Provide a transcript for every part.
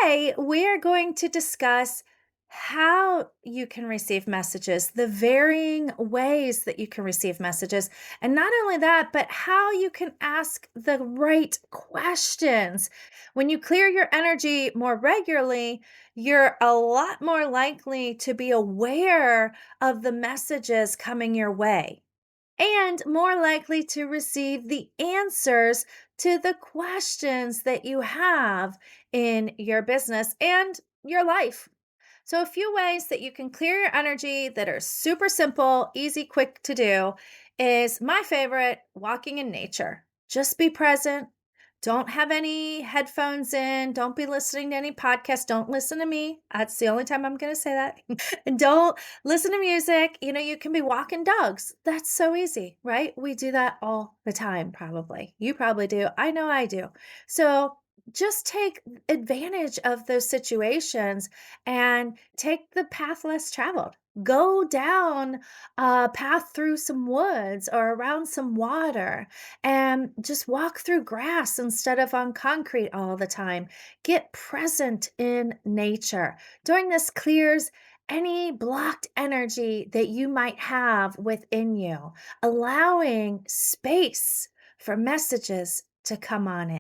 Today, we are going to discuss how you can receive messages, the varying ways that you can receive messages. And not only that, but how you can ask the right questions. When you clear your energy more regularly, you're a lot more likely to be aware of the messages coming your way and more likely to receive the answers to the questions that you have in your business and your life. So, a few ways that you can clear your energy that are super simple, easy, quick to do is my favorite walking in nature. Just be present. Don't have any headphones in. Don't be listening to any podcast. Don't listen to me. That's the only time I'm going to say that. And don't listen to music. You can be walking dogs. That's so easy, right? We do that all the time, probably. You probably do. I know I do. So, just take advantage of those situations and take the path less traveled. Go down a path through some woods or around some water and just walk through grass instead of on concrete all the time. Get present in nature. Doing this clears any blocked energy that you might have within you, allowing space for messages to come on in.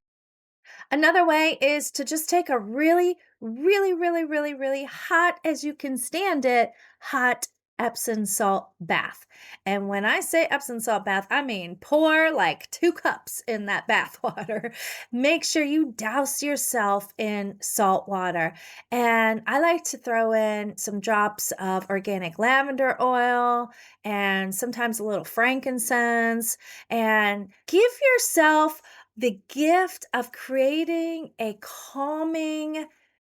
Another way is to just take a really, really, really, really, really hot as you can stand it, hot Epsom salt bath. And when I say Epsom salt bath, I mean pour like 2 cups in that bath water. Make sure you douse yourself in salt water. And I like to throw in some drops of organic lavender oil and sometimes a little frankincense and give yourself the gift of creating a calming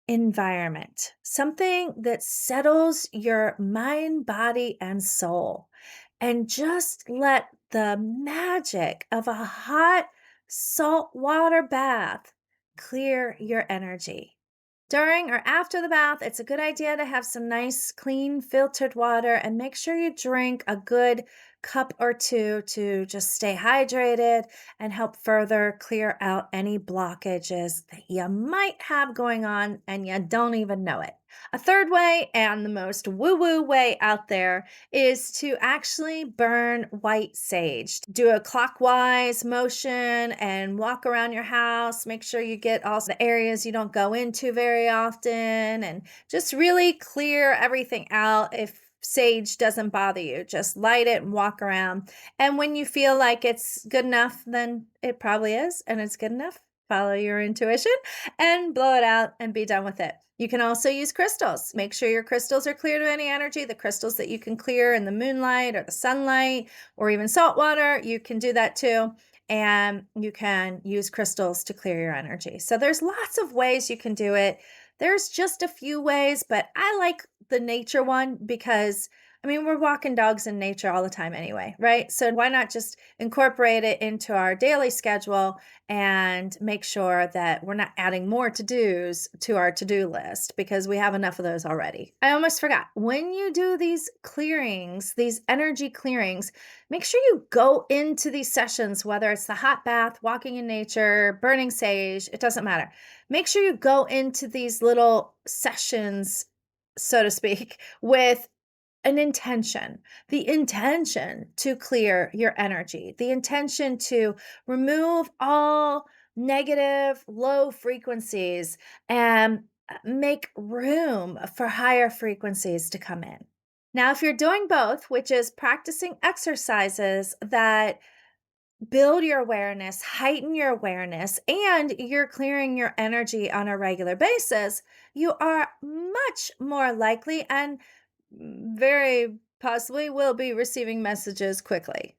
environment, something that settles your mind, body, and soul. And just let the magic of a hot saltwater bath clear your energy. During or after the bath, it's a good idea to have some nice, clean, filtered water and make sure you drink a good cup or two to just stay hydrated and help further clear out any blockages that you might have going on and you don't even know it. A third way, and the most woo woo way out there, is to actually burn white sage. Do a clockwise motion and walk around your house. Make sure you get all the areas you don't go into very often and just really clear everything out. If sage doesn't bother you, just light it and walk around. And when you feel like it's good enough, then it probably is, and it's good enough. Follow your intuition and blow it out and be done with it. You can also use crystals. Make sure your crystals are clear to any energy. The crystals that you can clear in the moonlight or the sunlight or even salt water, you can do that too. And you can use crystals to clear your energy. So there's lots of ways you can do it. There's just a few ways, but I like the nature one because we're walking dogs in nature all the time anyway, right? So why not just incorporate it into our daily schedule and make sure that we're not adding more to-dos to our to-do list because we have enough of those already. I almost forgot. When you do these clearings, these energy clearings, make sure you go into these sessions, whether it's the hot bath, walking in nature, burning sage, it doesn't matter. Make sure you go into these little sessions, so to speak, with an intention, the intention to clear your energy, the intention to remove all negative, low frequencies and make room for higher frequencies to come in. Now, if you're doing both, which is practicing exercises that build your awareness, heighten your awareness, and you're clearing your energy on a regular basis, you are much more likely and very possibly will be receiving messages quickly.